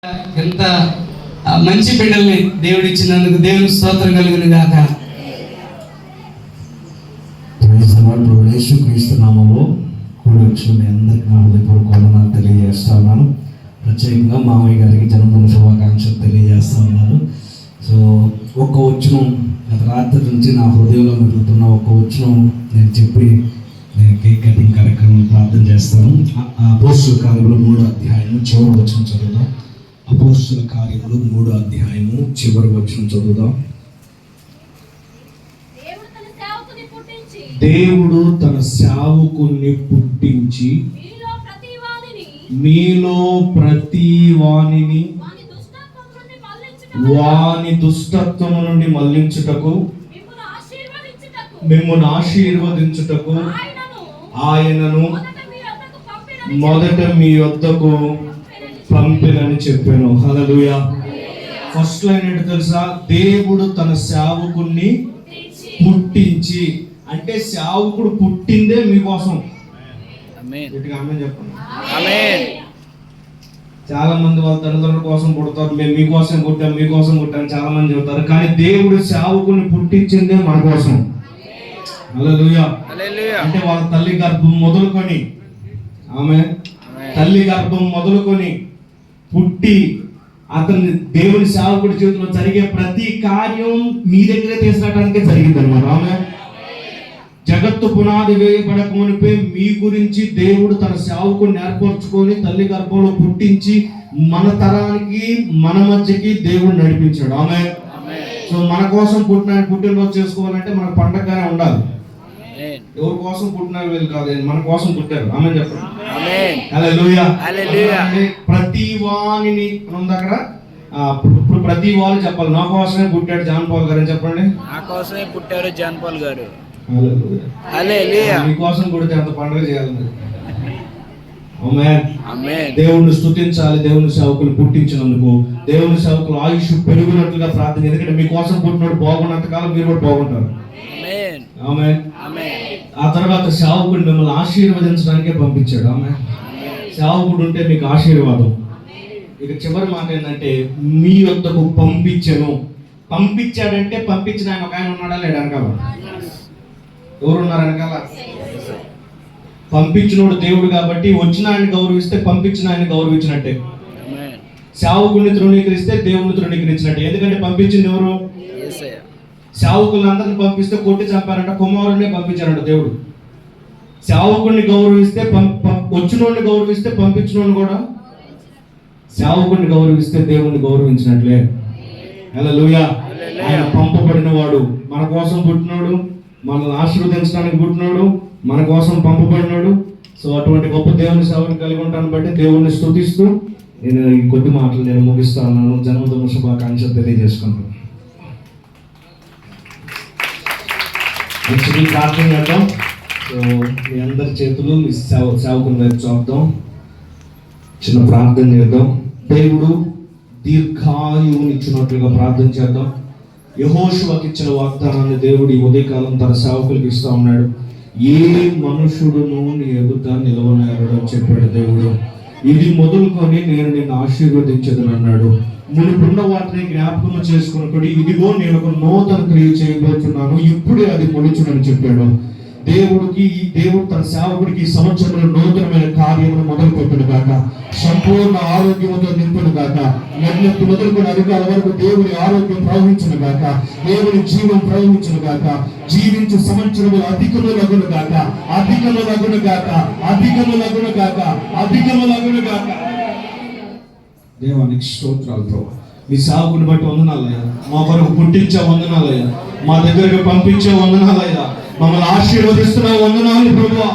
ఎంత మంచి బిడ్డల్ని దేవుడు ఇచ్చినందుకు దేవుని స్తోత్రం కలుగును గాక. యేసుక్రీస్తు నామములో కూడి వచ్చిన మీ అందరికీ నా హృదయపూర్వక వందనాలు తెలియజేస్తా ఉన్నాను. ప్రత్యేకంగా మామయ్య గారికి జన్మదిన శుభాకాంక్షలు తెలియజేస్తా ఉన్నాను. సో ఒక్క వచనం గత రాత్రి నుంచి నా హృదయంలో మెరుగుతున్న ఒక్క వచనం నేను చెప్పి నేను కేక్ కటింగ్ కార్యక్రమం ప్రార్థన చేస్తాను. అపోస్తుల కార్యములు 3వ అధ్యాయము చివరి వచనం చదువుదాం. అపోస్తుల కార్యములు 3వ అధ్యాయము చివరి వచనం చదువుదాం. దేవుడు తన సేవకుని పుట్టించి మీలో ప్రతి వానిని వాని దుష్టత్వం నుండి మళ్లించుటకు మిమ్మును ఆశీర్వదించుటకు ఆయనను మొదట మీ వద్దకు పంపినని చెప్పాను. హల్లెలూయా. ఫస్ట్ లైన్ ఏంటో తెలుసా? దేవుడు తన సేవకుని పుట్టించి, అంటే సేవకుడు పుట్టిందే మీకోసం. చెప్పండి. చాలా మంది వాళ్ళ తల్లిదండ్రుల కోసం పుడతారు, మేము మీకోసం పుట్టాం చాలా మంది చెబుతారు. కానీ దేవుడు సేవకుని పుట్టించిందే మన కోసం. హల్లెలూయా. అంటే వాళ్ళ తల్లి గర్భం మొదలుకొని తల్లి గర్భం మొదలుకొని పుట్టి అతని దేవుని సేవకుడి జీవితంలో జరిగే ప్రతి కార్యం మీ దగ్గరే తీసుకురావడానికి జరిగింది అనమాట. ఆమె జగత్తు పునాది వేయబడక మునిపే మీ గురించి దేవుడు తన సేవకుడిని ఏర్పరచుకొని తల్లి గర్భంలో పుట్టించి మన తరానికి మన మధ్యకి దేవుడు నడిపించాడు. ఆమె సో మన కోసం పుట్టినరోజు చేసుకోవాలంటే మనకు పండగగానే ఉండాలి. ఎవరి కోసం పుట్టినారు వీళ్ళు కాదు, మన కోసం పుట్టారు. ఆమె చెప్పండి. హల్లెలూయా. ప్రతి వాణిని ఉంది అక్కడ. ఇప్పుడు ప్రతి వాళ్ళు చెప్పాలి, నా కోసమే పుట్టాడు జాన్ పాల్ గారు అని చెప్పండి. నా కోసమే పుట్టారు జాన్ పాల్ గారు. మీకోసం పుడితే అంత పండుగ చేయాలి. దేవుణ్ణి స్తుతించాలి. దేవుని సేవకులు పుట్టించినందుకు దేవుని సేవకులు ఆయుష్ పెరుగునట్లుగా ప్రార్థన. ఎందుకంటే మీకోసం పుట్టినోడు బాగున్నంత కాలం మీరు కూడా బాగుంటారు. ఆ తర్వాత సేవకుడు మిమ్మల్ని ఆశీర్వదించడానికే పంపించాడు. ఆమె సేవకుడు ఉంటే మీకు ఆశీర్వాదం. ఇక చివరి మాట ఏంటంటే మీ వద్దకు పంపించను. పంపించాడంటే పంపించిన ఆయన ఒక ఆయన ఉన్నాడా లేడా వెనకాల? ఎవరున్నారు వెనకాల? పంపించినోడు దేవుడు కాబట్టి వచ్చిన ఆయన గౌరవిస్తే పంపించిన ఆయన గౌరవించినట్టే. సేవకుడిని తృణీకరిస్తే దేవుడిని తృణీకరించినట్టే. ఎందుకంటే పంపించింది ఎవరు? సేవకులందరిని పంపిస్తే కొట్టి చంపారంట, కుమారుడినే పంపించారంట దేవుడు. సేవకుడిని గౌరవిస్తే వచ్చినోడిని గౌరవిస్తే పంపించినోడిని కూడా, సేవకుడిని గౌరవిస్తే దేవుడిని గౌరవించినట్లే. హల్లెలూయా. ఆయన పంపబడిన వాడు, మన కోసం పుట్టినోడు, మనల్ని ఆశీర్వదించడానికి పుట్టినోడు, మన కోసం పంపబడినాడు. సో అటువంటి గొప్ప దేవుని సేవను కలిగి ఉంటాను బట్టి దేవుణ్ణి స్తుతిస్తూ నేను ఈ కొద్ది మాటలు నేను ముగిస్తాను. జన్మదిన శుభాకాంక్షలు తెలియజేసుకుంటాను. ప్రార్థన చేద్దాం. సో మీ అందరి చేతులు మీ సేవకుని వైపు చూద్దాం. చిన్న ప్రార్థన చేద్దాం. దేవుడు దీర్ఘాయువునిచ్చినట్లుగా ప్రార్థన చేద్దాం. యెహోషువకి ఇచ్చిన వాగ్దానాన్ని దేవుడు ఈ ఉదయకాలం తన సేవకులకు ఇస్తా ఉన్నాడు. ఏ మనుషుడును నీ ఎదుట నిలవనేరడు అని చెప్పాడు దేవుడు. ఇది మొదలుకొని నేను నిన్ను ఆశీర్వదించదని అన్నాడు. మునుపున్న వాటిని జ్ఞాపకం చేసుకున్నప్పుడు ఇదిగో నేను ఒక నూతన క్రియ చేయబోతున్నాను, ఇప్పుడే అది మొలుచునని చెప్పాడు. దేవుడు తన సేవకుడికి ఈ సంవత్సరంలో నూతనమైన కార్యమును మొదలు పెట్టను గాక. సంపూర్ణ ఆరోగ్యముతో నింపును గాక. మొదటి మొదలుకొని అధికారుల వరకు దేవుని ఆరోగ్యం ప్రవహించును గాక. దేవుని జీవం ప్రవహించును గాక. జీవించు సంవత్సరములు అధికము లగును గాక. అధికము లగును గాక. అధికము లగును గాక. అధికము లగును గాక. దేవానికి స్తోత్రాలు ప్రభు. మీ సేవకుని బట్టి వందనాలయ్యా. మా కొరకు పుట్టించే వందనాలయ్యా. మా దగ్గరకు పంపించే వందనాలయ్యా. మమ్మల్ని ఆశీర్వదిస్తున్న వందనాలు ప్రభువా.